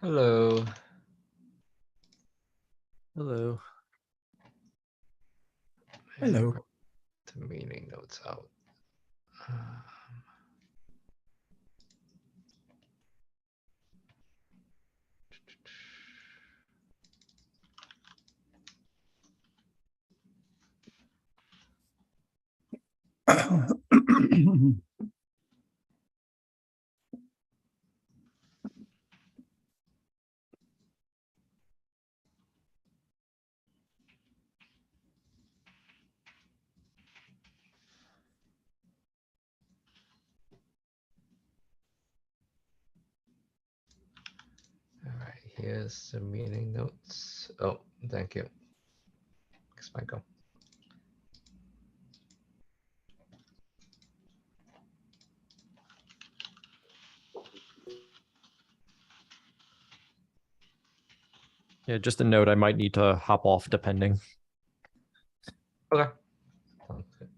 Hello. Hello. Hello. The meeting notes out. Um, All right, here's the meeting notes. Oh, thank you. Thanks, Michael. Yeah, just a note, I might need to hop off depending. Okay. Sounds good.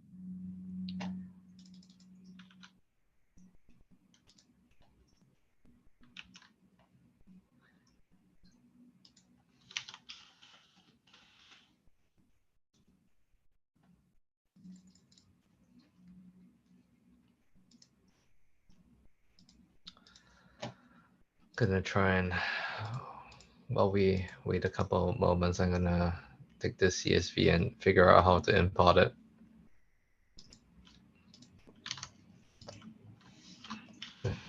Gonna try and while we wait a couple of moments, I'm gonna take this CSV and figure out how to import it.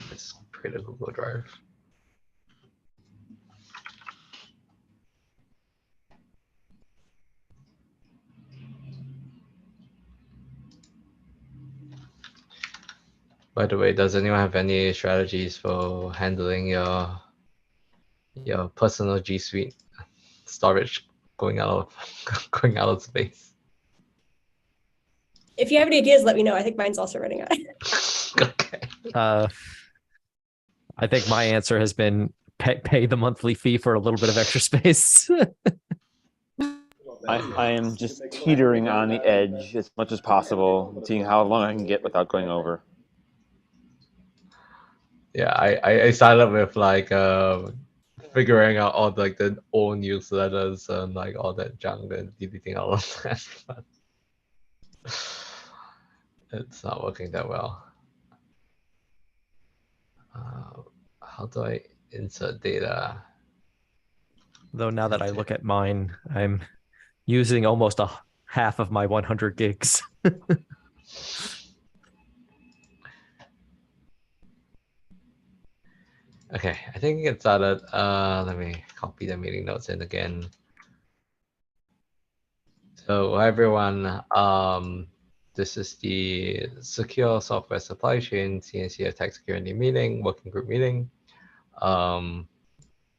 Let's create a Google Drive. By the way, does anyone have any strategies for handling your personal G Suite storage going out of going out of space? If you have any ideas, let me know. I think mine's also running out. Okay. I think my answer has been pay the monthly fee for a little bit of extra space. I am just teetering on the edge as much as possible, seeing how long I can get without going over. Yeah, I started with like figuring out all like the old newsletters and like all that junk and deleting all of that. But it's not working that well. How do I insert data? Though now that I look at mine, I'm using almost a half of my 100 gigs. Okay, I think it started. Let me copy the meeting notes in again. So everyone, this is the Secure Software Supply Chain CNCF Tech Security Meeting, working group meeting.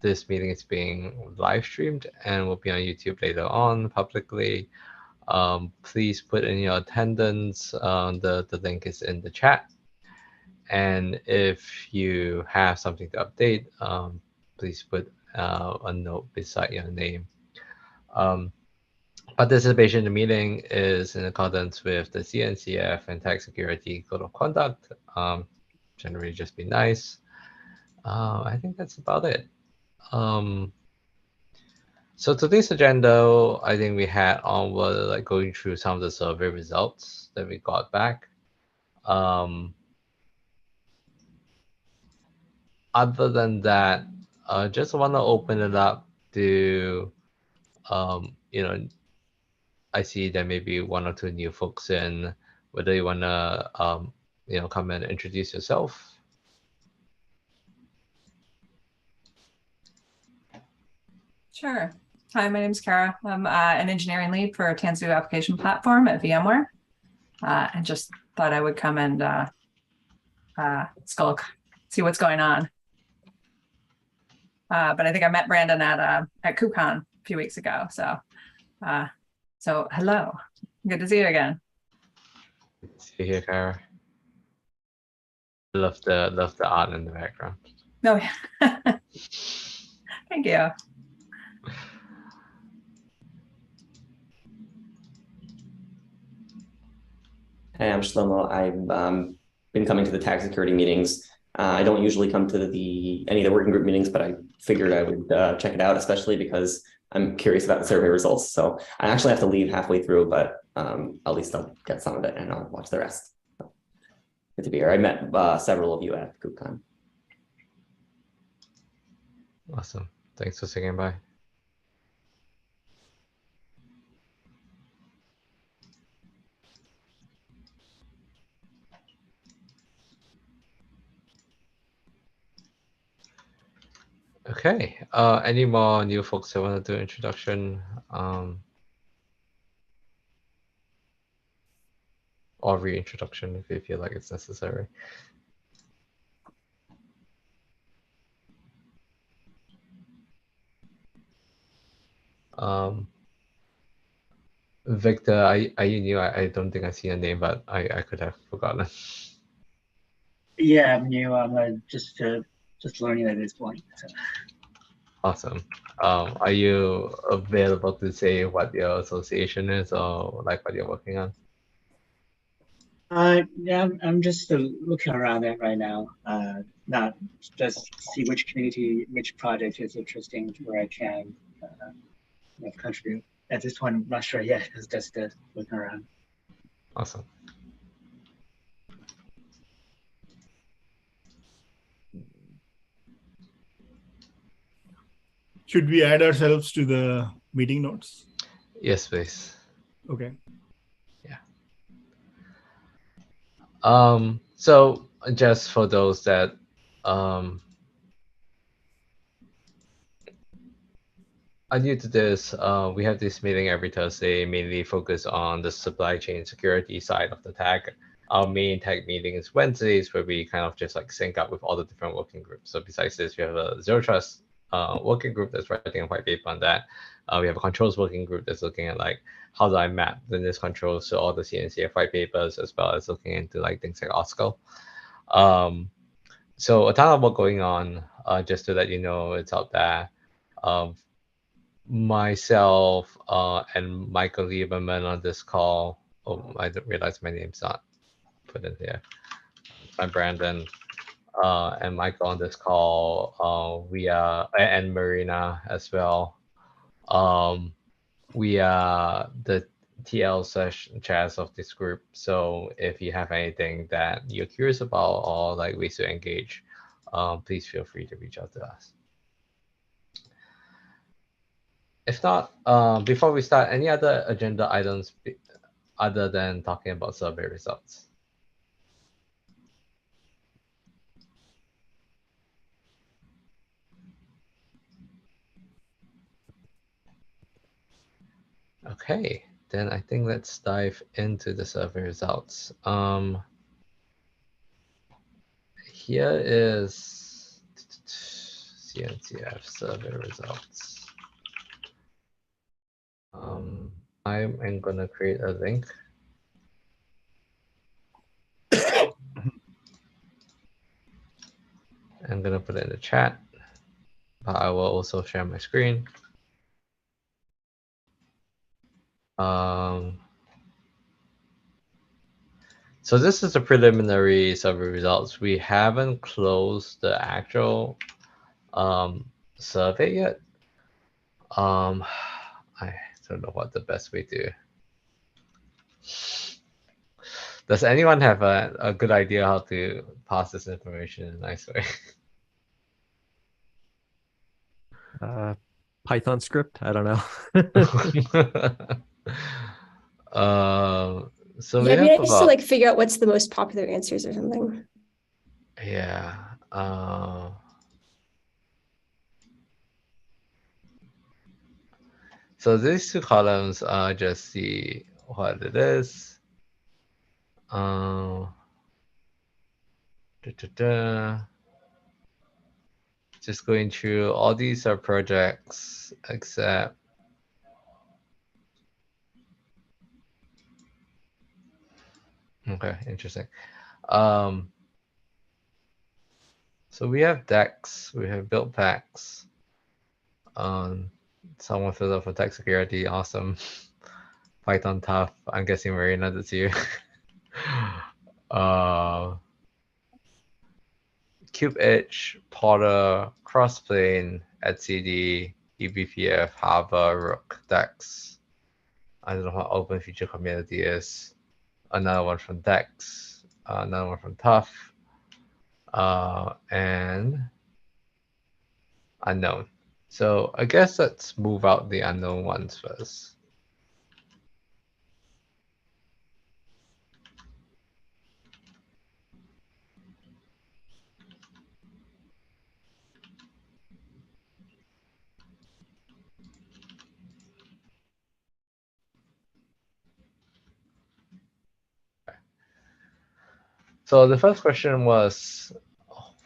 This meeting is being live streamed and will be on YouTube later on publicly. Please put in your attendance. The link is in the chat. And if you have something to update, please put a note beside your name. Participation in the meeting is in accordance with the CNCF and Tech Security Code of Conduct. Generally, just be nice. I think that's about it. So today's agenda, I think we had on was like going through some of the survey results that we got back. Other than that, just want to open it up to, I see there may be one or two new folks in. Whether you want to, come and introduce yourself. Sure. Hi, my name is Kara. I'm an engineering lead for Tanzu Application Platform at VMware. And just thought I would come and skulk, see what's going on. But I think I met Brandon at KubeCon a few weeks ago. So hello. Good to see you again. See you here, Kara. Love the art in the background. No, yeah. Thank you. Hey, I'm Shlomo. I've been coming to the tag security meetings I don't usually come to any of the working group meetings, but I figured I would check it out, especially because I'm curious about the survey results. So I actually have to leave halfway through, but at least I'll get some of it and I'll watch the rest. So, good to be here. I met several of you at KubeCon. Awesome. Thanks for saying bye. Okay. Any more new folks that want to do introduction? Or reintroduction if you feel like it's necessary. Victor, are you new? I don't think I see your name, but I could have forgotten. Yeah, I'm new. I'm just learning at this point. So. Awesome. Are you available to say what your association is or like what you're working on? Yeah, I'm just looking around it right now. Not just see which community, which project is interesting where I can contribute. At this point, I'm not sure yet. It's just looking around. Awesome. Should we add ourselves to the meeting notes? Yes, please. Okay. Yeah. So just for those that are new to this, we have this meeting every Thursday, mainly focused on the supply chain security side of the tag. Our main tag meeting is Wednesdays, where we kind of just like sync up with all the different working groups. So besides this, we have a Zero Trust working group that's writing a white paper on that. We have a controls working group that's looking at like how do I map the NIST controls to all the CNCF white papers, as well as looking into like things like OSCO. So a ton of work going on. Just to let you know, it's out there. Myself and Michael Lieberman on this call. Oh, I didn't realize my name's not put in here. I'm Brandon. And Michael on this call. We are, and Marina as well. We are the TL/chairs of this group. So if you have anything that you're curious about or like ways to engage, please feel free to reach out to us. If not, before we start, any other agenda items other than talking about survey results? Okay, then I think let's dive into the survey results. Here is CNCF survey results. I'm gonna create a link. I'm gonna put it in the chat, but I will also share my screen. So this is the preliminary survey results. We haven't closed the actual survey yet. I don't know what the best way to. Does anyone have a good idea how to pass this information in a nice way? Python script? I don't know. So Yeah, I mean, I just to about, like figure out what's the most popular answers or something. yeah. So these two columns are just see what it is. Just going through all these are projects except okay, interesting. So we have DEX, we have built packs. Someone filled up for tech security, awesome. Python tough. I'm guessing Marina, that's you. CubeEdge, Potter, Crossplane, etcd, eBPF, Java, Rook, Dex. I don't know what Open Feature Community is. Another one from Dex, another one from Tough, and unknown. So I guess let's move out the unknown ones first. So the first question was,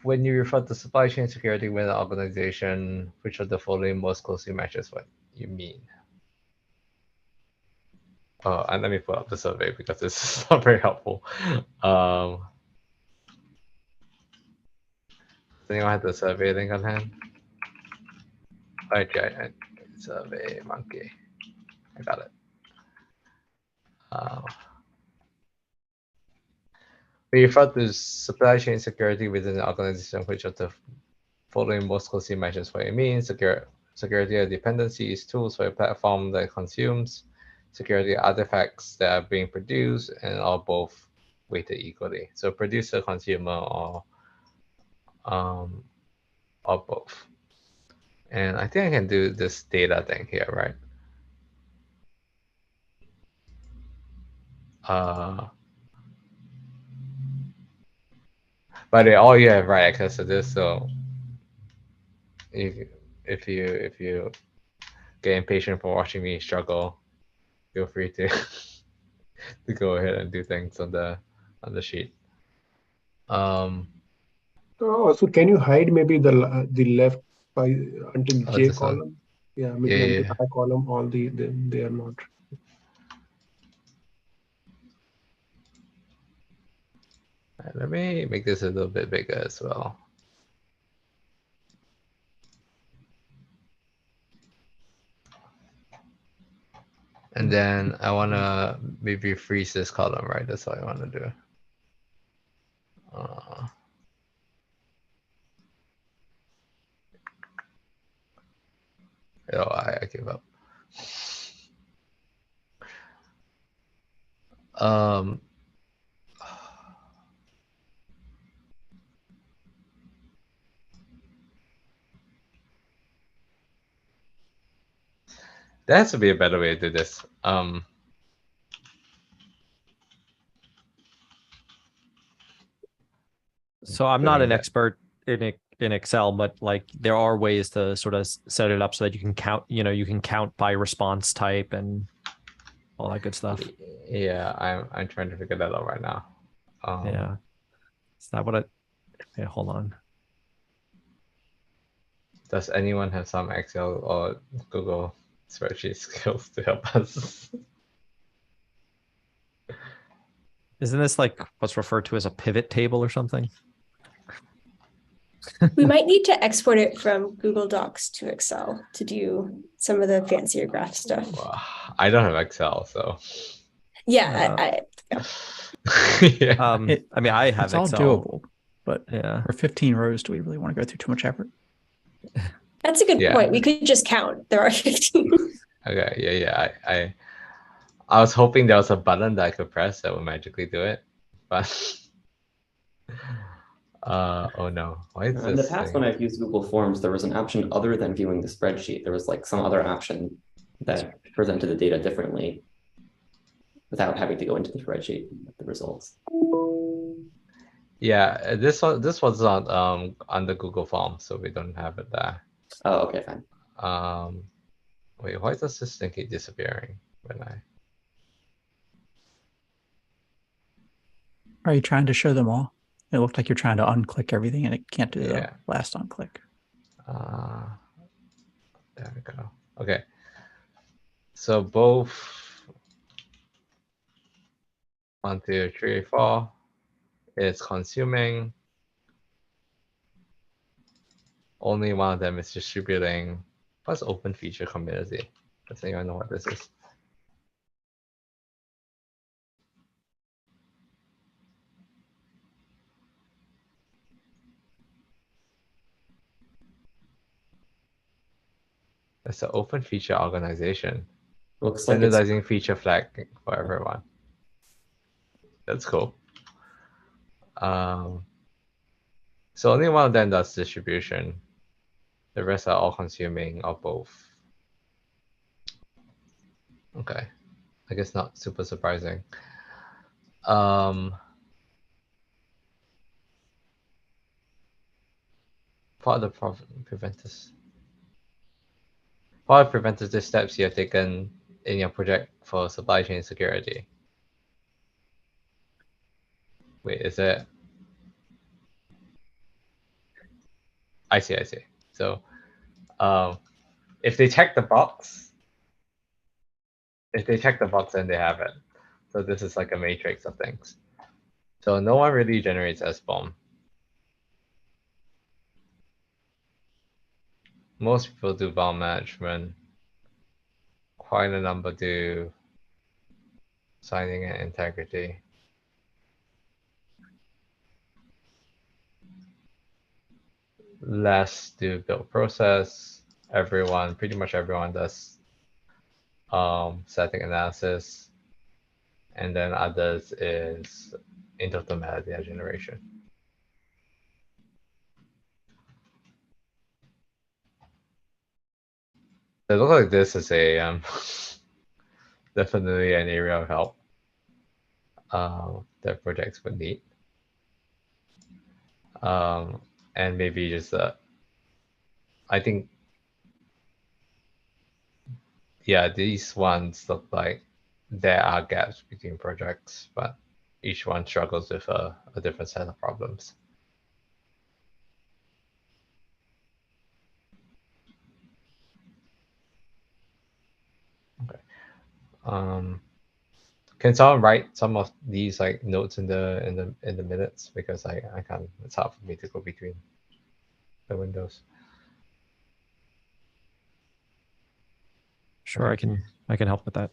when you refer to supply chain security within an organization, which of the following most closely matches what you mean? Oh, and let me pull up the survey because this is not very helpful. Does anyone have the survey link on hand? Okay, survey monkey. I got it. We refer to supply chain security within an organization, which of the following most closely matches what it means: security of dependencies, tools for a platform that consumes, security artifacts that are being produced, and are both weighted equally. So producer, consumer, or both. And I think I can do this data thing here, right? But all you have right access to this, so if you get impatient for watching me struggle, feel free to to go ahead and do things on the sheet. Oh, so can you hide maybe the left by until J this one? column? Yeah, maybe Yeah, until yeah. I column, all they are not. Alright, let me make this a little bit bigger as well. And then I want to maybe freeze this column, right? That's what I want to do. Oh, I give up. There has to be a better way to do this. So I'm not an expert in Excel, but like there are ways to sort of set it up so that you can count, you can count by response type and all that good stuff. Yeah, I'm trying to figure that out right now. Yeah. Is that what okay, hold on. Does anyone have some Excel or Google spreadsheet skills to help us? Isn't this like what's referred to as a pivot table or something? We might need to export it from Google Docs to Excel to do some of the fancier graph stuff. Well, I don't have Excel, so. Yeah, Yeah. I mean, I have It's all Excel. doable, but yeah, for 15 rows, do we really want to go through too much effort? that's a good point. We could just count. There are 15. Okay, yeah. I was hoping there was a button that I could press that would magically do it, but oh no, why is In this the past, thing? when I've used Google Forms, there was an option other than viewing the spreadsheet. There was like some other option that presented the data differently without having to go into the spreadsheet with the results. Yeah, this was on under Google Forms, so we don't have it there. Oh, okay, fine. Wait, why does this thing keep disappearing when I? Are you trying to show them all? It looked like you're trying to unclick everything and it can't do the last unclick. There we go. Okay. So both 1, 2, 3, 4 is consuming. Only one of them is distributing. What's open feature community? Does anyone know what this is? It's an open feature organization. Looks like it's Standardizing feature flag for everyone. That's cool. So only one of them does distribution. The rest are all consuming or both. Okay, I guess not super surprising. What are the preventative steps you have taken in your project for supply chain security? Wait, is it? I see. So, if they check the box, then they have it. So this is like a matrix of things. So no one really generates SBOM. Most people do bomb management. Quite a number do signing and integrity. Less do build process. Pretty much everyone does static analysis. And then others is in-total metadata generation. It looks like this is a definitely an area of help that projects would need. And maybe just I think, yeah, these ones look like there are gaps between projects, but each one struggles with a different set of problems. Okay. Can someone write some of these like notes in the minutes, because I can't. It's hard for me to go between the windows. Sure, I can help with that.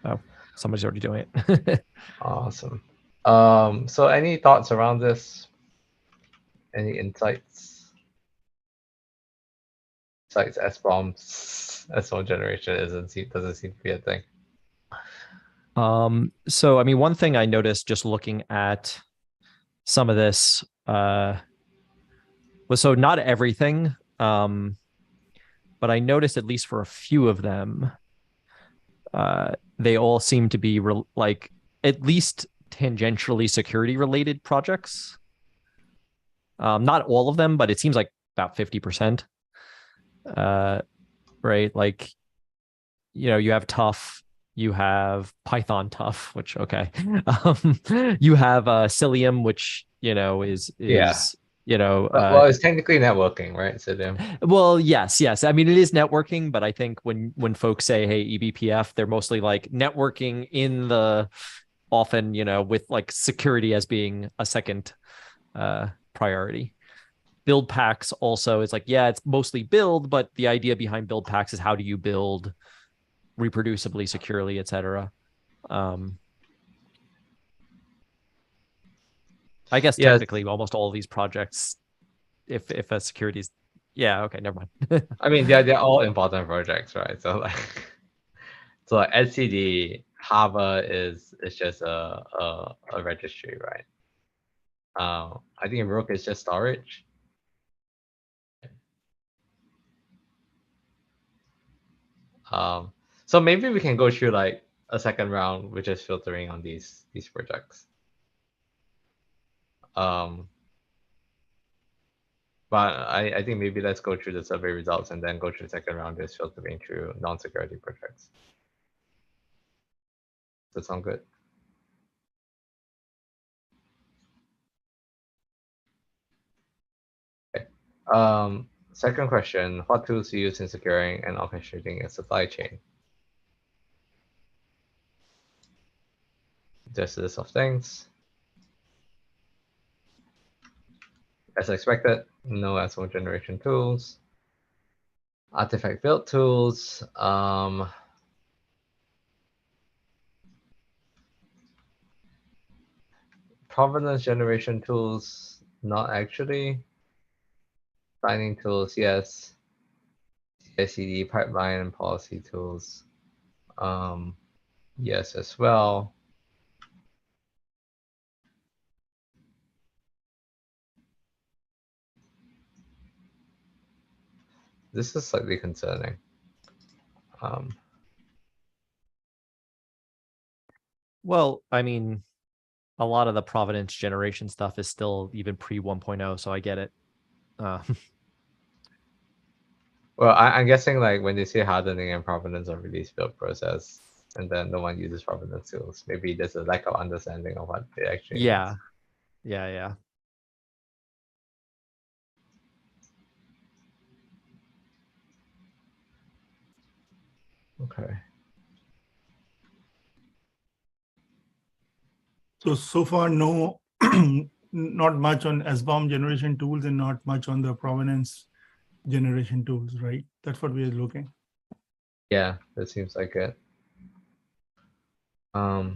Oh, somebody's already doing it. Awesome. So any thoughts around this? Any insights? Besides SBOM generation doesn't seem to be a thing. So I mean, one thing I noticed just looking at some of this was, so not everything, but I noticed at least for a few of them, they all seem to be like at least tangentially security related projects. Not all of them, but it seems like about 50%. Right, like, you know, you have Tough, you have Python Tough, which you have Cilium, which, you know, is Yeah. you know, well, it's technically networking, right? Cilium. Well, yes. I mean, it is networking, but I think when folks say, hey, eBPF, they're mostly like networking in the, often, you know, with like security as being a second priority. Build packs also is like, yeah, it's mostly build, but the idea behind build packs is how do you build reproducibly, securely, etc. I guess technically almost all of these projects, if a security is, yeah, okay, never mind. I mean, they're all important projects, right? So like, etcd Hava is just a registry, right? I think Rook is just storage. So maybe we can go through like a second round, which is filtering on these projects. But I think maybe let's go through the survey results and then go through the second round, just filtering through non-security projects. Does that sound good? Okay. Second question, what tools do you use in securing and orchestrating a supply chain? Just a list of things. As expected, no SBOM generation tools. Artifact build tools. Provenance generation tools, not actually. Signing tools, yes. CI/CD pipeline and policy tools. Yes, as well. This is slightly concerning. Well, I mean, a lot of the provenance generation stuff is still even pre 1.0, so I get it. Well, I'm guessing like when they say hardening and provenance of release build process, and then no one uses provenance tools, maybe there's a lack of understanding of what they actually yeah. means. Yeah. Okay. So far, no, not much on SBOM generation tools and not much on the provenance generation tools, right? That's what we are looking. Yeah, that seems like it. I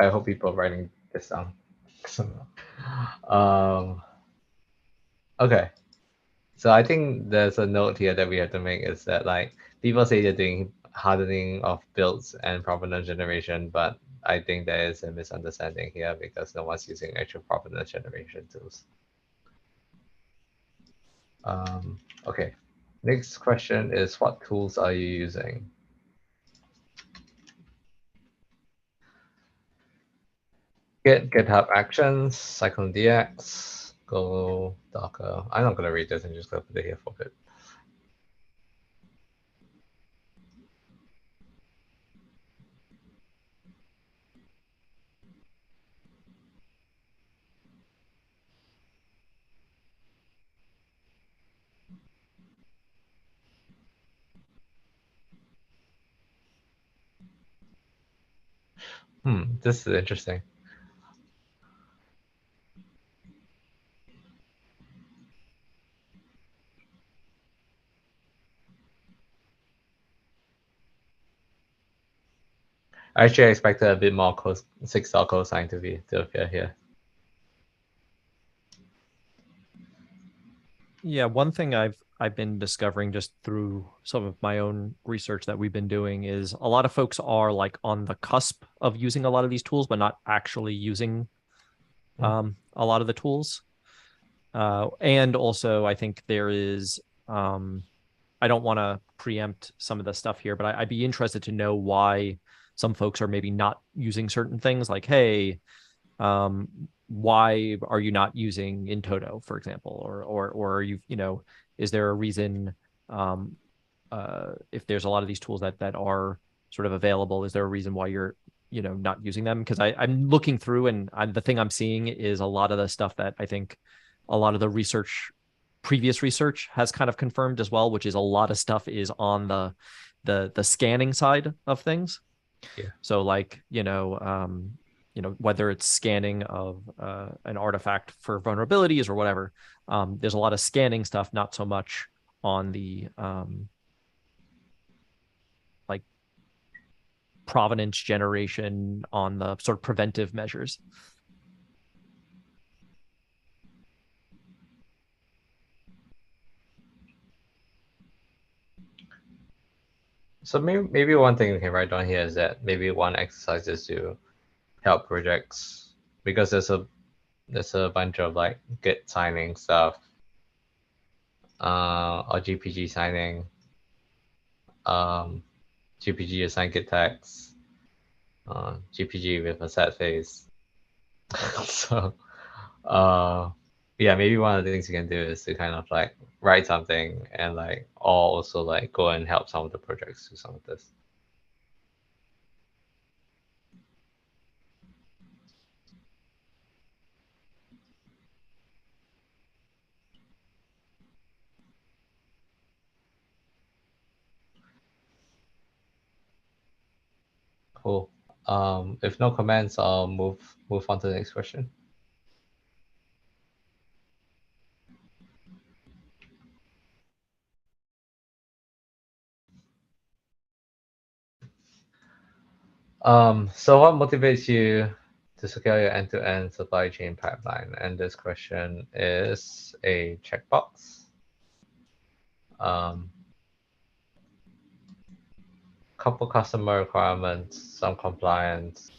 hope people are writing this down. Okay. So I think there's a note here that we have to make is that like people say they're doing hardening of builds and provenance generation, but I think there is a misunderstanding here because no one's using actual provenance generation tools. Okay. Next question is what tools are you using? Git, GitHub Actions, CycloneDX, Go, Docker. I'm not gonna read this. I'm just gonna put it here for a bit. This is interesting. Actually, I expected a bit more 6 cosine to appear here. Yeah, one thing I've been discovering just through some of my own research that we've been doing is a lot of folks are like on the cusp of using a lot of these tools, but not actually using a lot of the tools. And also, I think there is, I don't want to preempt some of the stuff here, but I'd be interested to know why some folks are maybe not using certain things like, hey, why are you not using in toto, for example, or are you is there a reason if there's a lot of these tools that are sort of available, is there a reason why you're not using them? Because I'm looking through and the thing I'm seeing is a lot of the stuff that I think a lot of the previous research has kind of confirmed as well, which is a lot of stuff is on the scanning side of things. Yeah. So like whether it's scanning of an artifact for vulnerabilities or whatever, there's a lot of scanning stuff, not so much on the like provenance generation on the sort of preventive measures. So maybe one thing we can write down here is that maybe one exercise is to help projects, because there's a bunch of like Git signing stuff, or GPG signing, GPG assign Git tags, GPG with a set face. So yeah, maybe one of the things you can do is to kind of like write something and like also like go and help some of the projects do some of this. Cool. If no comments, I'll move on to the next question. So what motivates you to secure your end-to-end supply chain pipeline? And this question is a checkbox. couple customer requirements, some compliance,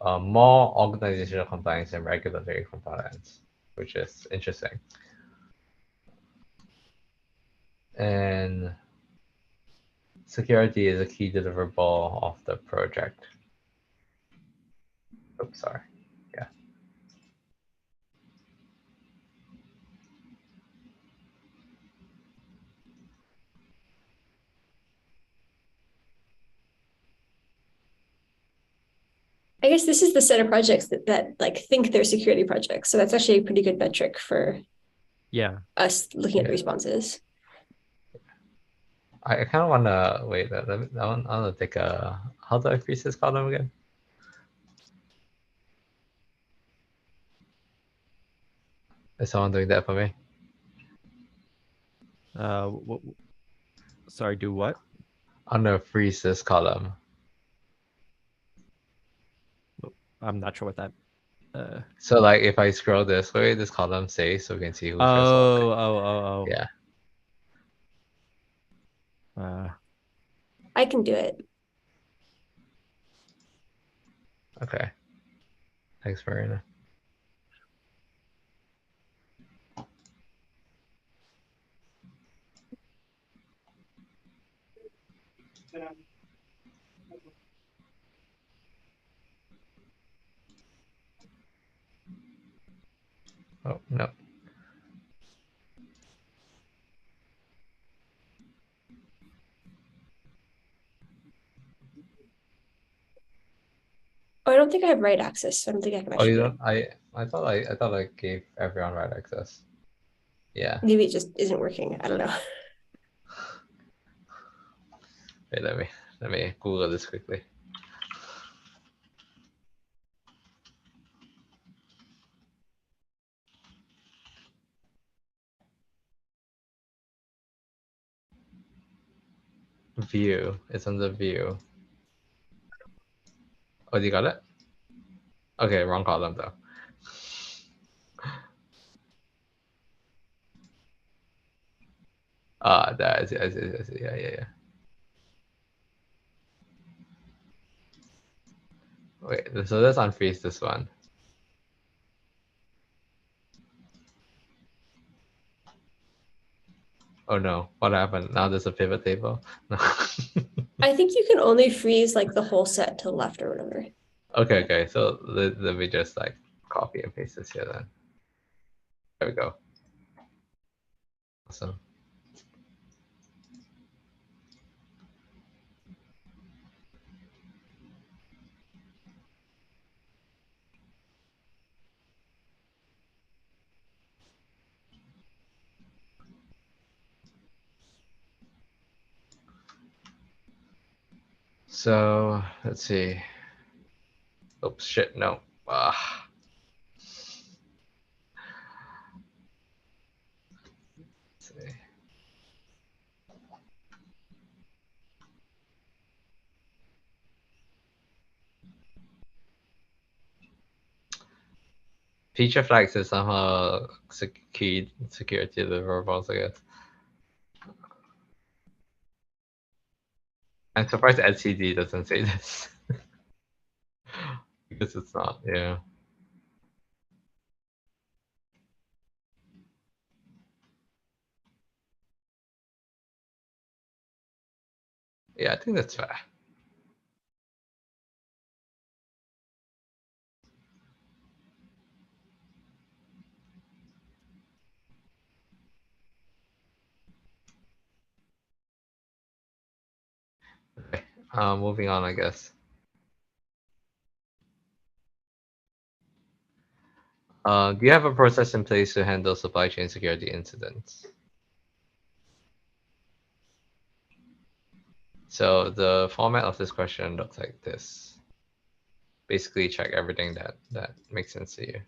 more organizational compliance and regulatory compliance, which is interesting. And security is a key deliverable of the project. Oops, sorry. Yeah. I guess this is the set of projects that like think they're security projects. So that's actually a pretty good metric for us looking at the responses. I kind of want to wait. I want to take a. How do I freeze this column again? Is someone doing that for me? Sorry, do what? I'm gonna freeze this column. I'm not sure what that. So like if I scroll this way, this column stays, so we can see who's just Oh. Yeah. I can do it. Okay. Thanks, Marina. Oh, no. Oh, I don't think I have write access, so I don't think I can Oh, actually you do don't? I thought I gave everyone right access. Yeah. it. Maybe it just isn't working. I don't know. Wait, let me Google this quickly. View. It's under view. Oh, you got it? Okay, wrong column though. That is, I see. Yeah. Wait, so let's unfreeze this one. Oh no, what happened? Now there's a pivot table? No. I think you can only freeze like the whole set to the left or whatever. Okay, so let me just like copy and paste this here then. There we go. Awesome. So let's see. Oops, shit, no. Let's see. Feature flags is somehow key security deliverables, I guess. I'm surprised LCD doesn't say this. Because it's not, yeah. Yeah, I think that's fair. Okay, moving on, I guess. Do you have a process in place to handle supply chain security incidents? So the format of this question looks like this. Basically check everything that makes sense to you.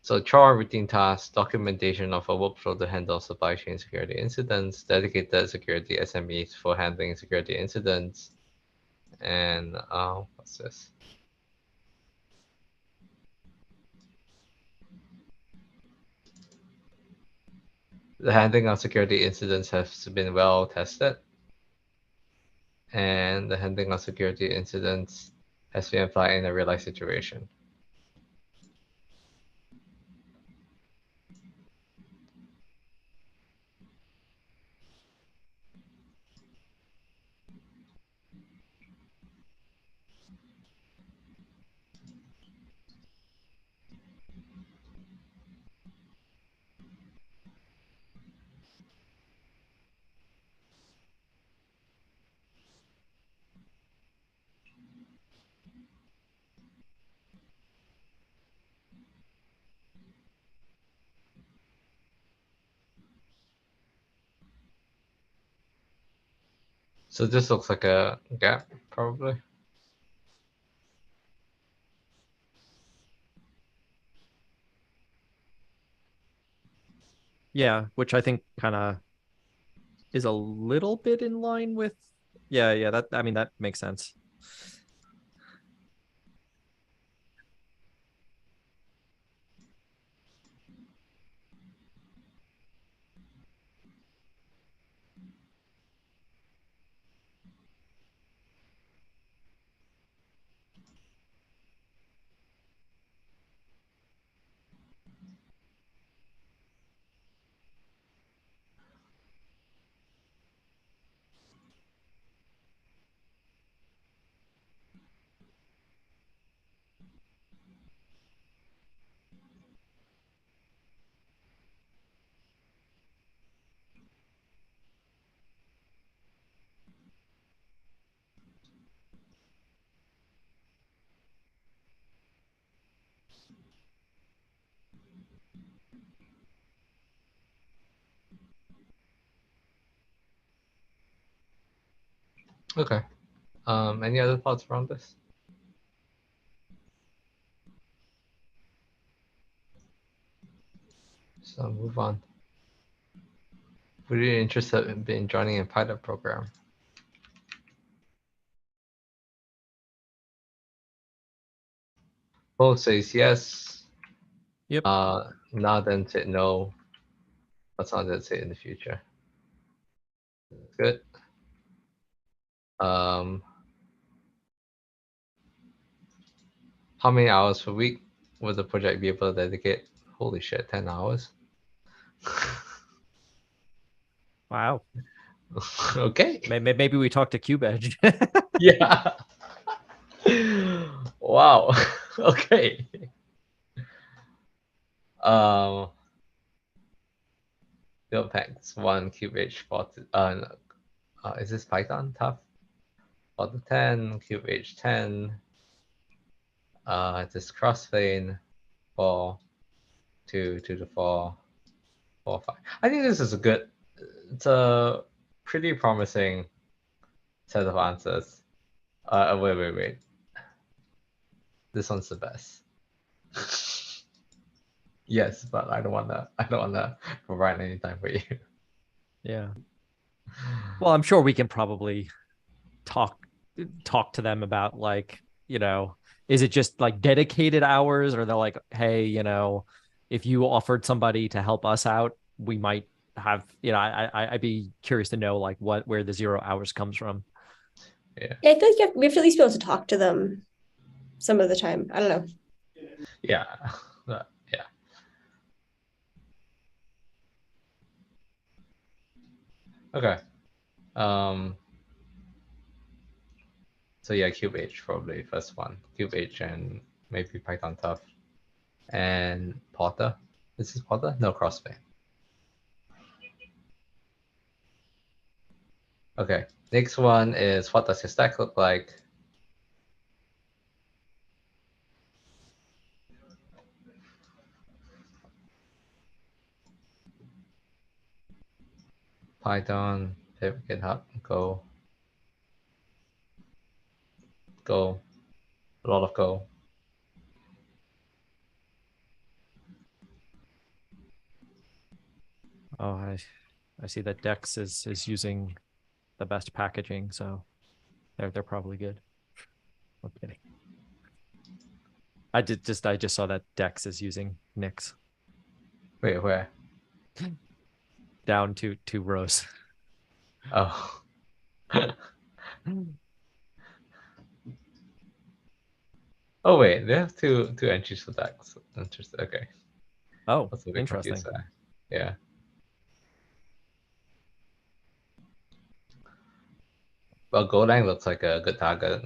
So chore, routine tasks, documentation of a workflow to handle supply chain security incidents, dedicated security SMEs for handling security incidents, and what's this? the handling of security incidents has been well tested, and the handling of security incidents has been applied in a real-life situation. So this looks like a gap, probably. Yeah, which I think kind of is a little bit in line with. Yeah, that, I mean, that makes sense. Okay. Any other thoughts around this? So move on. Would you be interested in joining a pilot program? Paul says yes. Yep. Nathan said no. What's on that say in the future? Good. How many hours per week would the project be able to dedicate? Holy shit, 10 hours. Wow. Okay. Maybe we talk to CubeEdge. Yeah. Wow. Okay. Build packs 1 CubeH 40. Is this Python tough? For the 10 CubeH 10. This crossplane 4 2 to the 4 4 5. I think this is a good. It's a pretty promising set of answers. Wait. This one's the best. Yes, but I don't wanna provide any time for you. Yeah. Well, I'm sure we can probably talk to them about, like, is it just like dedicated hours, or they're like, hey, if you offered somebody to help us out, we might have, I'd be curious to know like where the 0 hours comes from. Yeah. I feel like we have to at least be able to talk to them some of the time. I don't know. Yeah. Yeah. Okay. So yeah, CubeH probably first one. CubeH and maybe Python tough. And Porter. This is Porter? No, Crossplane. Okay. Next one is, what does your stack look like? Python, pip, GitHub, Go. Go. A lot of Go. Oh, I see that Dex is using the best packaging, so they're probably good. I'm kidding. I just saw that Dex is using Nix. Wait, where? down two rows. Oh. Oh wait, they have two entries for DAX. Interesting. Okay. Oh, that's a bit interesting. confused there. Yeah. Well, Golang looks like a good target.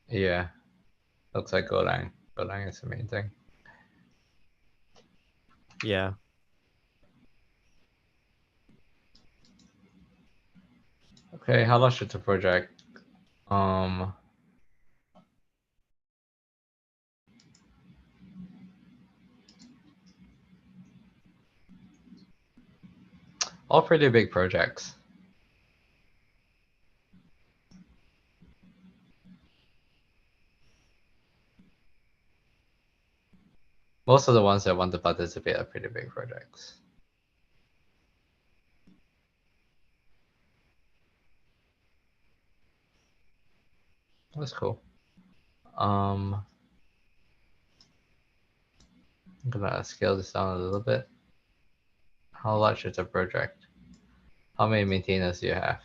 Yeah, looks like Golang. Golang is the main thing. Yeah. Okay, how large is the project? All pretty big projects. Most of the ones that want to participate are pretty big projects. That's cool. I'm gonna scale this down a little bit. How large is the project? How many maintainers do you have?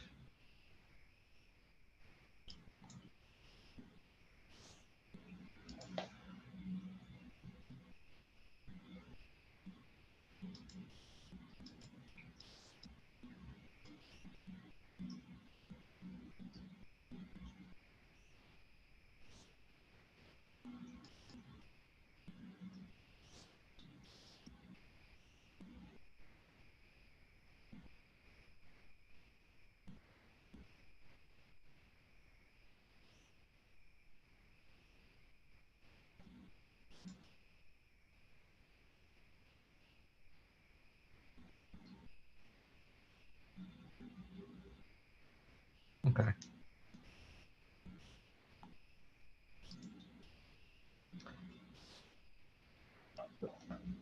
Okay.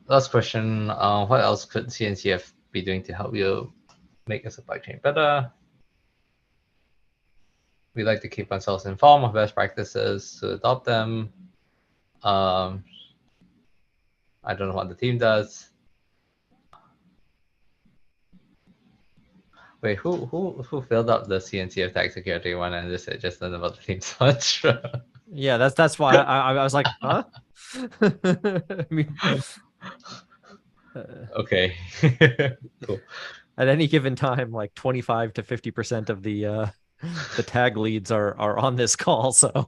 Last question. What else could CNCF be doing to help you make your supply chain better? We like to keep ourselves informed of best practices to adopt them. I don't know what the team does. Wait, who filled up the CNCF tax security one and just none about the team much? Yeah, that's why I was like, huh? I mean, okay. Cool. At any given time, like 25 to 50% of the tag leads are on this call. So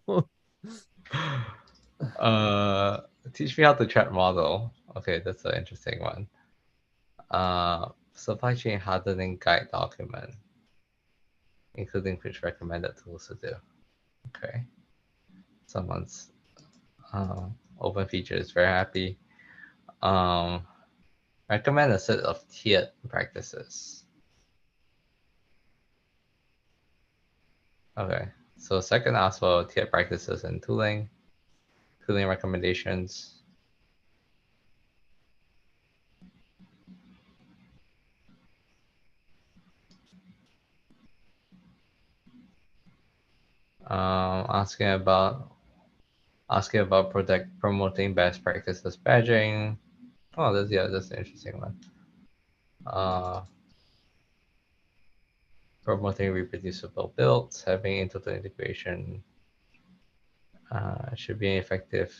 teach me how to chat model. Okay, that's an interesting one. Supply chain hardening guide document, including which recommended tools to do. Okay. Someone's open feature is very happy. Recommend a set of tiered practices. Okay, so second asks for tiered practices and tooling recommendations. Asking about promoting best practices badging. Oh, that's an interesting one. Promoting reproducible builds, having in-total integration should be effective.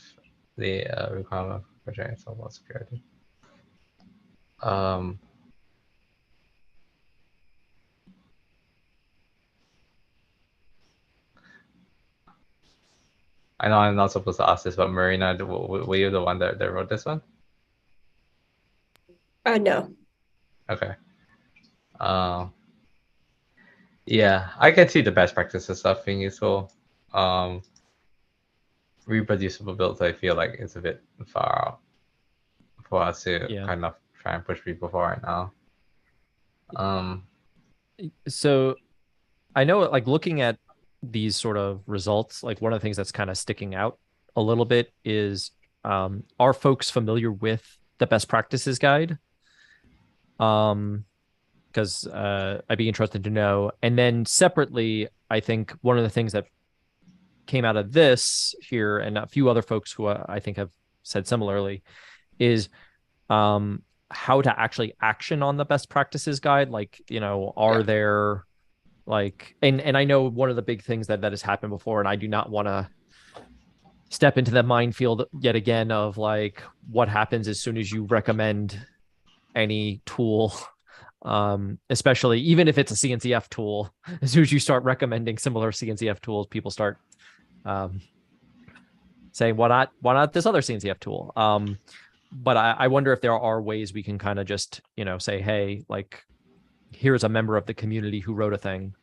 The requirement for project and software security. I know I'm not supposed to ask this, but Marina, were you the one that wrote this one? No. Okay. Yeah, I can see the best practices stuff being useful. Reproducible builds, I feel like it's a bit far out for us to kind of try and push people for right now. So I know, like, looking at these sort of results, like one of the things that's kind of sticking out a little bit is, are folks familiar with the best practices guide? because I'd be interested to know. And then separately, I think one of the things that came out of this here, and a few other folks who I think have said similarly, is how to actually action on the best practices guide. Like, are there like, and I know one of the big things that has happened before, and I do not want to step into the minefield yet again of like what happens as soon as you recommend any tool, especially even if it's a CNCF tool. As soon as you start recommending similar CNCF tools, people start saying, why not this other CNCF tool? But I wonder if there are ways we can kind of just, say, hey, like, here's a member of the community who wrote a thing.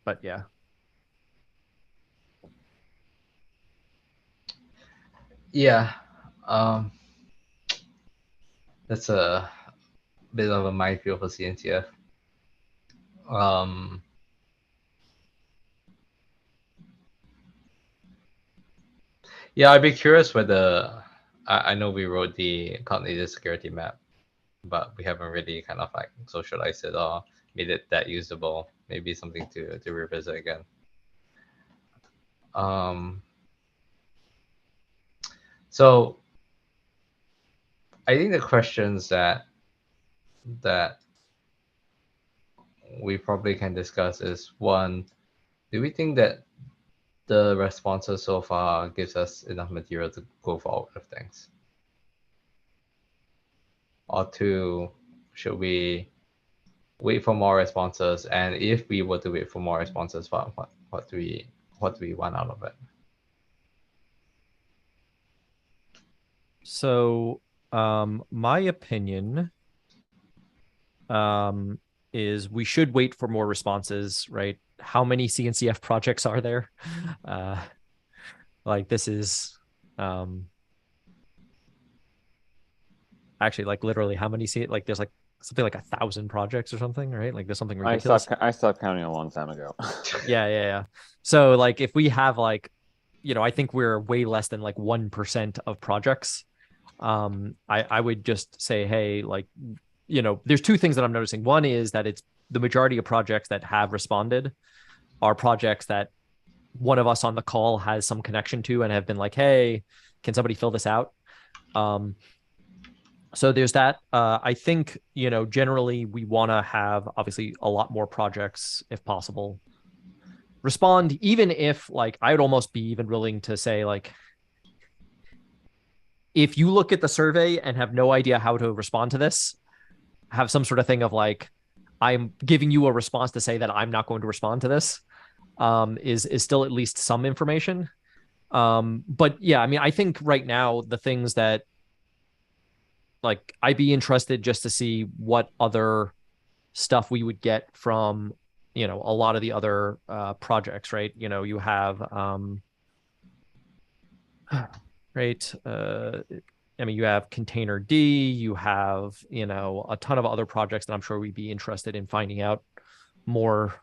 But yeah. Yeah. That's a bit of a minefield for CNCF. Yeah, I'd be curious whether I know we wrote the cognitive security map, but we haven't really kind of like socialized it or made it that usable. Maybe something to revisit again. So I think the questions that we probably can discuss is, one, do we think that the responses so far gives us enough material to go forward with things? Or two, should we wait for more responses? And if we were to wait for more responses, what do we want out of it? So my opinion is we should wait for more responses, right? How many CNCF projects are there? Like, this is actually like literally how many like there's like something like 1,000 projects or something, right? Like there's something ridiculous. I stopped counting a long time ago. Yeah. So like if we have like, I think we're way less than like 1% of projects. I would just say, hey, like, there's two things that I'm noticing. One is that it's the majority of projects that have responded are projects that one of us on the call has some connection to and have been like, hey, can somebody fill this out? So there's that. I think, generally we want to have obviously a lot more projects if possible respond, even if like, I would almost be even willing to say like, if you look at the survey and have no idea how to respond to this, have some sort of thing of like, I'm giving you a response to say that I'm not going to respond to this, is still at least some information. But yeah, I mean, I think right now the things that like, I'd be interested just to see what other stuff we would get from, a lot of the other projects, right? You have, right. I mean, you have Containerd, you have, a ton of other projects that I'm sure we'd be interested in finding out more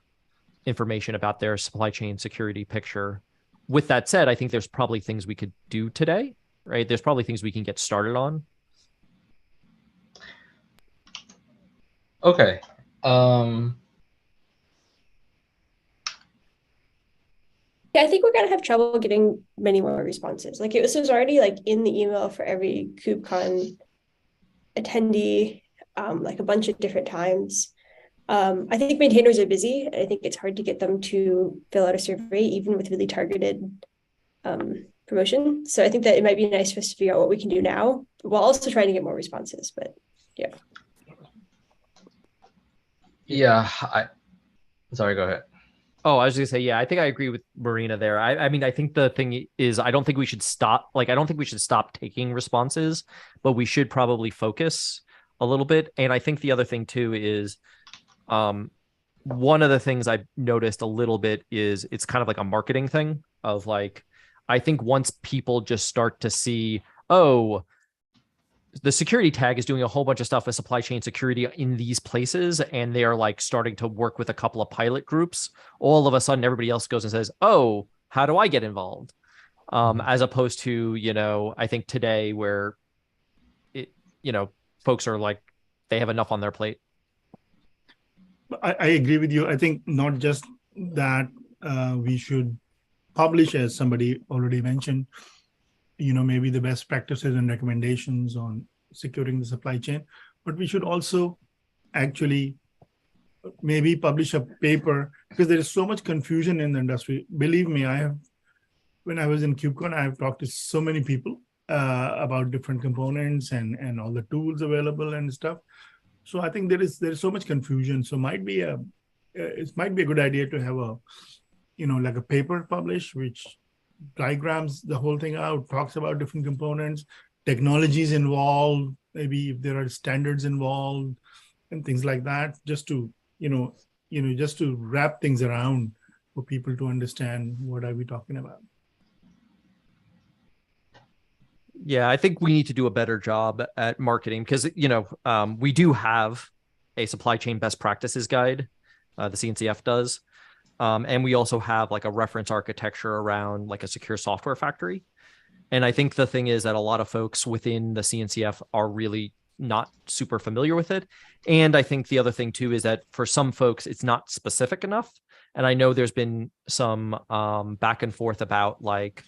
information about their supply chain security picture. With that said, I think there's probably things we could do today, right? There's probably things we can get started on. Okay. Yeah, I think we're gonna have trouble getting many more responses. Like this was already like in the email for every KubeCon attendee, like a bunch of different times. I think maintainers are busy. I think it's hard to get them to fill out a survey, even with really targeted promotion. So I think that it might be nice for us to figure out what we can do now, while also trying to get more responses. But yeah. Yeah, sorry, go ahead. Oh, I was gonna say, yeah, I think I agree with Marina there. I mean, I think the thing is, I don't think we should stop. Like, I don't think we should stop taking responses, but we should probably focus a little bit. And I think the other thing too is, one of the things I've noticed a little bit is it's kind of like a marketing thing of like, I think once people just start to see, oh, the security tag is doing a whole bunch of stuff with supply chain security in these places, and they are like starting to work with a couple of pilot groups, all of a sudden everybody else goes and says, oh, how do I get involved? As opposed to, I think today where it, folks are like, they have enough on their plate. I agree with you. I think not just that we should publish, as somebody already mentioned, maybe the best practices and recommendations on securing the supply chain, but we should also actually maybe publish a paper, because there is so much confusion in the industry. Believe me, when I was in KubeCon, I have talked to so many people about different components and all the tools available and stuff. So I think there is so much confusion. So it might be a good idea to have like a paper published, which diagrams the whole thing out, talks about different components, technologies involved, maybe if there are standards involved and things like that, just to just to wrap things around for people to understand what are we talking about. Yeah, I think we need to do a better job at marketing, because, we do have a supply chain best practices guide, the CNCF does. And we also have like a reference architecture around like a secure software factory. And I think the thing is that a lot of folks within the CNCF are really not super familiar with it. And I think the other thing too is that for some folks, it's not specific enough. And I know there's been some back and forth about like,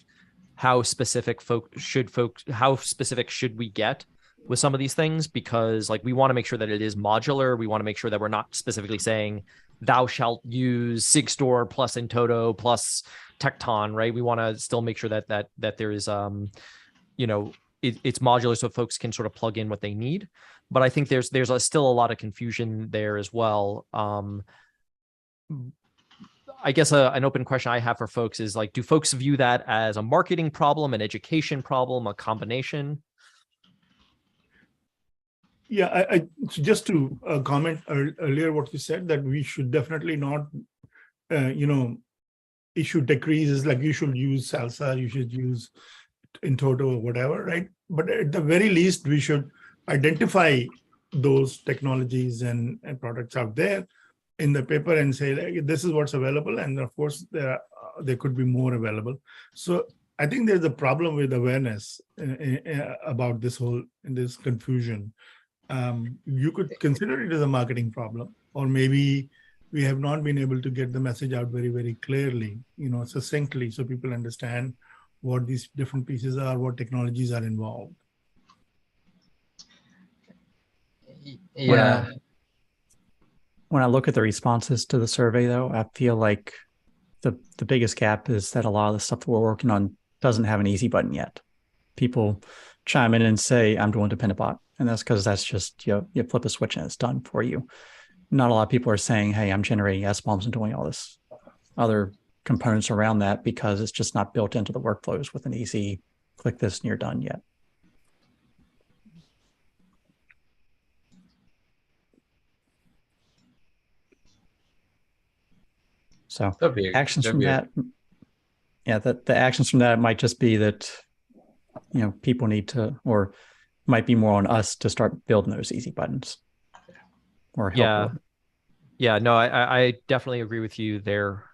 how specific should we get with some of these things, because like we want to make sure that it is modular. We want to make sure that we're not specifically saying thou shalt use Sigstore plus Entoto plus Tecton, right? We want to still make sure that there is it's modular so folks can sort of plug in what they need. But I think there's still a lot of confusion there as well. I guess an open question I have for folks is like, do folks view that as a marketing problem, an education problem, a combination? Yeah, I just to comment earlier what you said, that we should definitely not, issue decrees like you should use Salsa, you should use Entoto or whatever, right? But at the very least, we should identify those technologies and products out there in the paper and say, like, this is what's available. And of course, there could be more available. So I think there's a problem with awareness about this confusion. You could consider it as a marketing problem, or maybe we have not been able to get the message out very, very clearly, succinctly, so people understand what these different pieces are, what technologies are involved. Yeah. When I look at the responses to the survey, though, I feel like the biggest gap is that a lot of the stuff that we're working on doesn't have an easy button yet. People chime in and say, I'm doing Dependabot. And that's because that's just, you flip a switch and it's done for you. Not a lot of people are saying, hey, I'm generating SBOMs and doing all this other components around that, because it's just not built into the workflows with an easy click this and you're done yet. So actions from that, the actions from that might just be that, people need to, or might be more on us to start building those easy buttons. Or help. Yeah, no, I definitely agree with you there.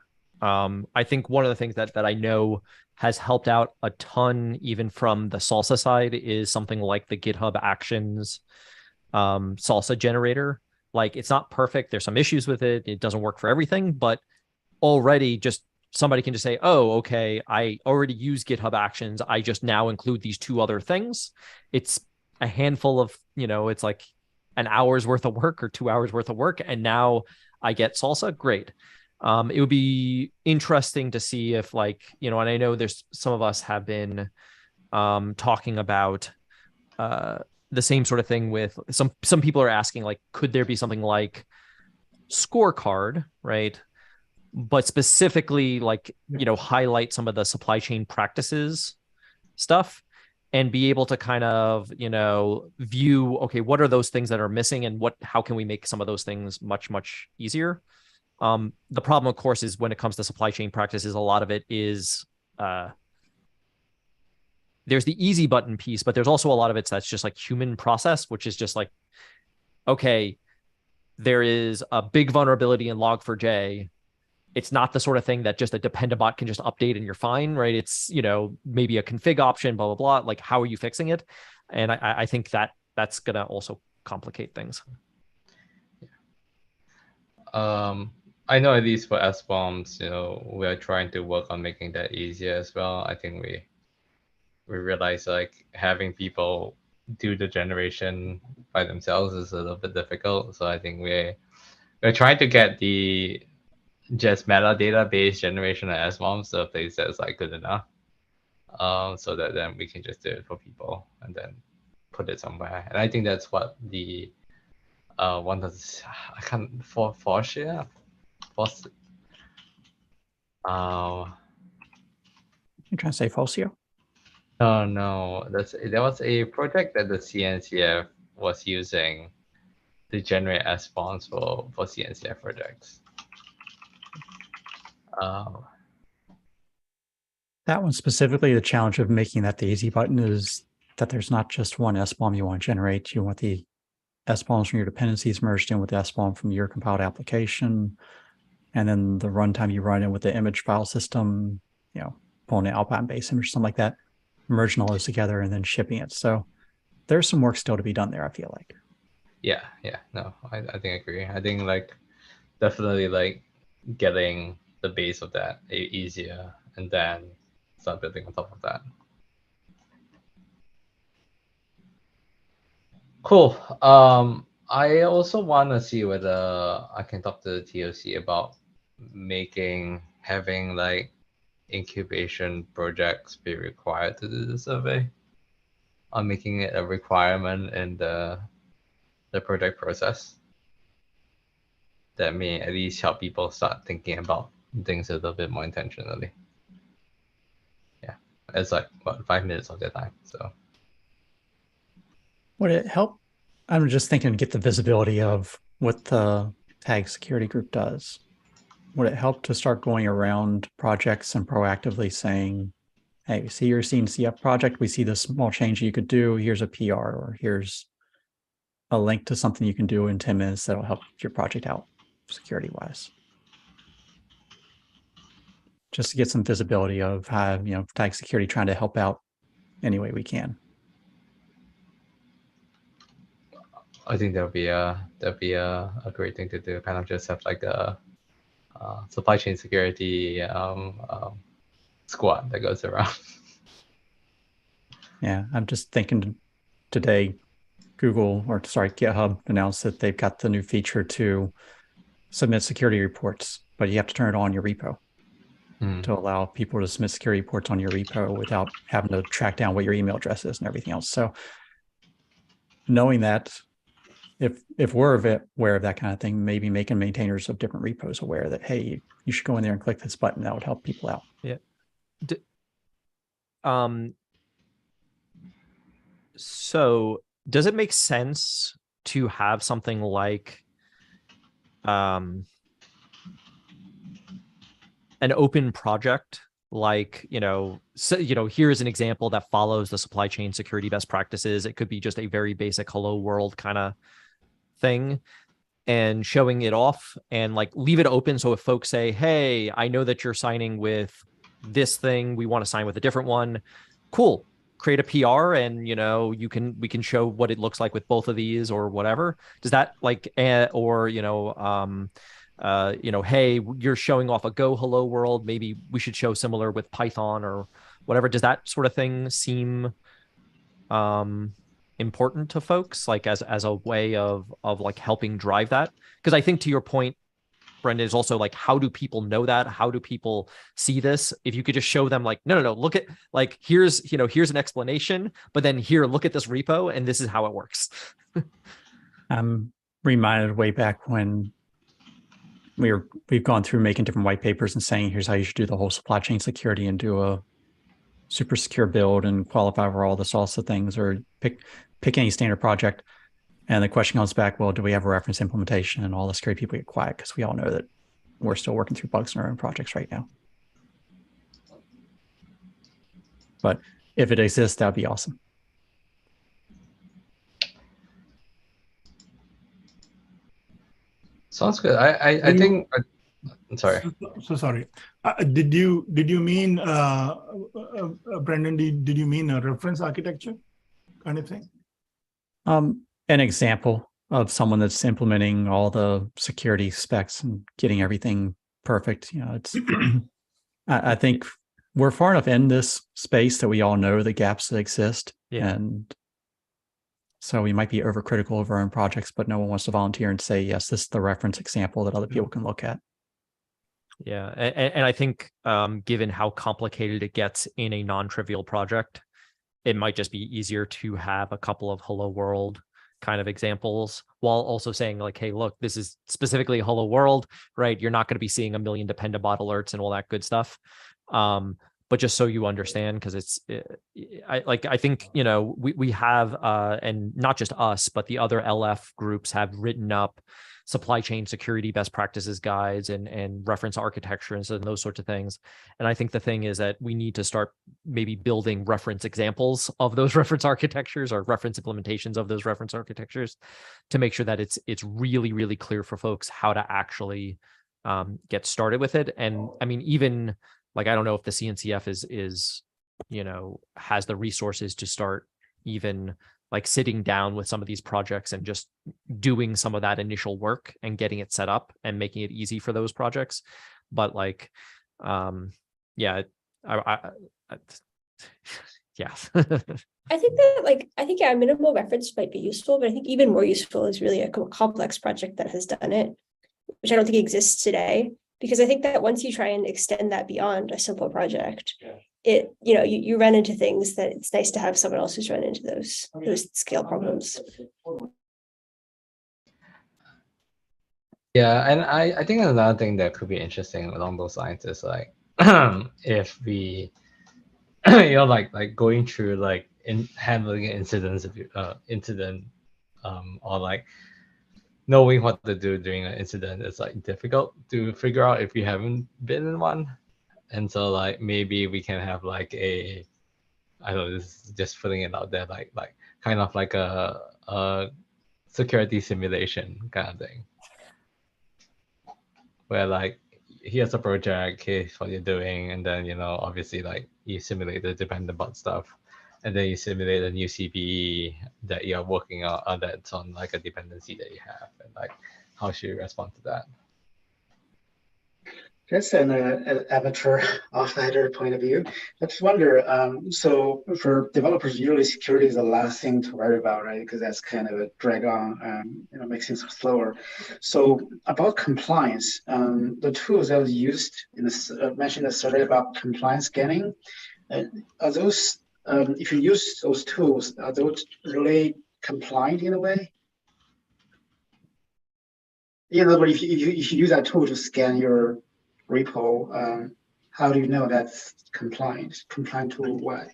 I think one of the things that I know has helped out a ton, even from the Salsa side, is something like the GitHub Actions Salsa generator. Like, it's not perfect. There's some issues with it. It doesn't work for everything, but already just somebody can just say, oh, okay, I already use GitHub Actions. I just now include these two other things. It's a handful of, it's like an hour's worth of work or 2 hours worth of work. And now I get Salsa. Great. It would be interesting to see if and I know there's some of us have been talking about the same sort of thing with some people are asking, like, could there be something like Scorecard, right? But specifically highlight some of the supply chain practices stuff and be able to kind of, view, okay, what are those things that are missing and how can we make some of those things much, much easier? The problem, of course, is when it comes to supply chain practices, a lot of it is there's the easy button piece, but there's also a lot of it that's just like human process, which is just like, okay, there is a big vulnerability in Log4j. It's not the sort of thing that just a Dependabot can just update and you're fine, right? It's, maybe a config option, blah, blah, blah. Like, how are you fixing it? And I think that's going to also complicate things. I know at least for SBOMs, we are trying to work on making that easier as well. I think we realize like having people do the generation by themselves is a little bit difficult. So I think we're trying to get the just metadata based generation of SBOMs to a place that's like good enough. So that then we can just do it for people and then put it somewhere. And I think that's what the one does. I can't force. You're trying to say Fosio? No. There was a project that the CNCF was using to generate SBOMs for CNCF projects. That one specifically, the challenge of making that the easy button is that there's not just one SBOM you want to generate. You want the SBOMs from your dependencies merged in with the SBOM from your compiled application. And then the runtime you run in with the image file system, pulling an outbound base image, something like that, merging all those together and then shipping it. So there's some work still to be done there, I feel like. Yeah. No, I think I agree. I think like definitely like getting the base of that easier and then start building on top of that. Cool. I also want to see whether I can talk to the TOC about having like incubation projects be required to do the survey, or making it a requirement in the project process. That may at least help people start thinking about things a little bit more intentionally. Yeah, it's like 5 minutes of their time. So would it help? I'm just thinking get the visibility of what the tag security group does. Would it help to start going around projects and proactively saying, hey, we see your CNCF project, we see this small change you could do, here's a PR, or here's a link to something you can do in 10 minutes that'll help your project out security-wise. Just to get some visibility of how, tag security trying to help out any way we can. I think that'd be a great thing to do. Kind of just have like a supply chain security squad that goes around. Yeah, I'm just thinking today, GitHub announced that they've got the new feature to submit security reports, but you have to turn it on your repo to allow people to submit security reports on your repo without having to track down what your email address is and everything else. So knowing that, if we're aware of that kind of thing, maybe making maintainers of different repos aware that, hey, you should go in there and click this button. That would help people out. Yeah. So does it make sense to have something like an open project? Like, here's an example that follows the supply chain security best practices. It could be just a very basic hello world kind of thing, and showing it off and like leave it open. So if folks say, hey, I know that you're signing with this thing, we want to sign with a different one. Cool. Create a PR and, we can show what it looks like with both of these or whatever. Does that hey, you're showing off a Go hello world. Maybe we should show similar with Python or whatever. Does that sort of thing seem important to folks, like as a way of like helping drive that? Because I think to your point, Brendan, is also like, how do people know that? How do people see this? If you could just show them like, no, look at like, here's an explanation, but then here, look at this repo and this is how it works. I'm reminded way back when we've gone through making different white papers and saying, here's how you should do the whole supply chain security and do a super secure build and qualify for all the salsa things, or pick any standard project. And the question comes back, well, do we have a reference implementation? And all the scary people get quiet because we all know that we're still working through bugs in our own projects right now. But if it exists, that would be awesome. Sounds good. I think. I'm sorry. So sorry. Did you mean Brendan? Did you mean a reference architecture kind of thing? an example of someone that's implementing all the security specs and getting everything perfect. You know, it's I think we're far enough in this space that we all know the gaps that exist. Yeah. And so we might be overcritical of our own projects, but no one wants to volunteer and say, yes, this is the reference example that other people can look at. Yeah. And I think given how complicated it gets in a non-trivial project, it might just be easier to have a couple of hello world kind of examples while also saying like, hey, look, this is specifically hello world, right? You're not going to be seeing a million dependabot alerts and all that good stuff. But just so you understand, because I think, you know, we have, and not just us, but the other LF groups have written up supply chain security best practices guides and reference architectures and those sorts of things. And I think the thing is that we need to start maybe building reference examples of those reference architectures or reference implementations of those reference architectures to make sure that it's really, really clear for folks how to actually get started with it. And I mean, even like, I don't know if the CNCF is, you know, has the resources to start even like sitting down with some of these projects and just doing some of that initial work and getting it set up and making it easy for those projects. But like, yeah, yeah. I think that yeah, minimal reference might be useful, but I think even more useful is really a complex project that has done it, which I don't think exists today. Because I think that once you try and extend that beyond a simple project, you run into things that it's nice to have someone else who's run into those scale problems. Yeah, and I think another thing that could be interesting along those lines is like if we like going through like in handling incidents or like knowing what to do during an incident is like difficult to figure out if you haven't been in one. And so like maybe we can have like I don't know, this is just putting it out there, like kind of like a security simulation kind of thing. Where like here's a project, here's what you're doing, and then obviously like you simulate the dependabot stuff. And then you simulate a new CVE that you're working on that's on like a dependency that you have, and like how should you respond to that? Just an amateur outsider point of view, I just wonder, so for developers, usually security is the last thing to worry about, right? Because that's kind of a drag on, makes things slower. So about compliance, the tools that was used in this, mentioned a survey about compliance scanning, are those, if you use those tools, are those really compliant in a way? In other words, if you use that tool to scan your repo, how do you know that's compliant to what?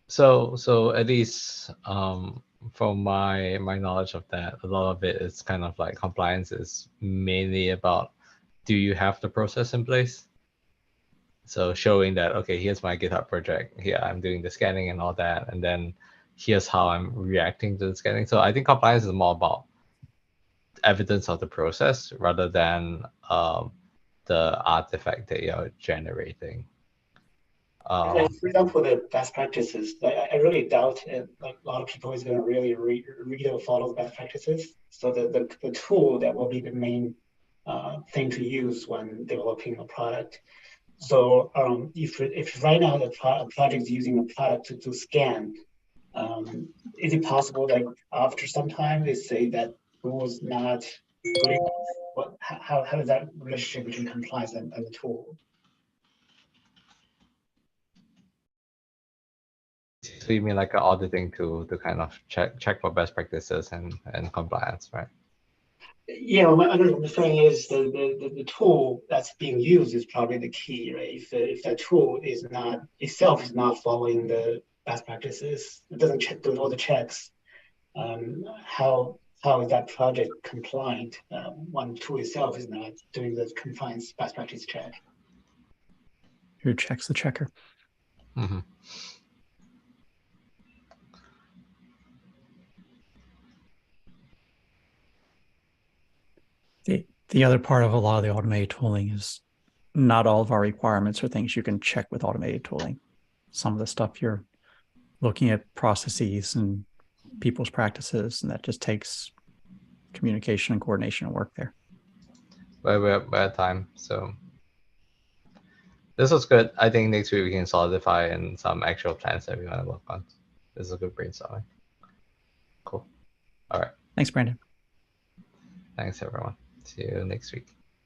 So at least from my knowledge of that, a lot of it is kind of like compliance is mainly about, do you have the process in place? So showing that, okay, here's my GitHub project, here I'm doing the scanning and all that, and then here's how I'm reacting to the scanning. So I think compliance is more about evidence of the process rather than the artifact that you're generating. For example, the best practices, I really doubt it, like a lot of people is going to really read or follow the best practices. So the tool that will be the main thing to use when developing a product. So if right now the project is using a product to scan, is it possible that after some time they say that was not good enough? How does that relationship between compliance and the tool? So you mean like an auditing tool to kind of check for best practices and compliance, right? Yeah, what I'm saying is the tool that's being used is probably the key, right? If that tool is not following the best practices, it doesn't do all the checks, how is that project compliant when the tool itself is not doing the compliance best practice check? Who checks the checker? Mm-hmm. The other part of a lot of the automated tooling is not all of our requirements are things you can check with automated tooling. Some of the stuff you're looking at processes and people's practices, and that just takes communication and coordination and work there. But we're at time, so this was good. I think next week we can solidify and some actual plans that we want to work on. This is a good brainstorming. Cool. All right. Thanks, Brandon. Thanks, everyone. See you next week.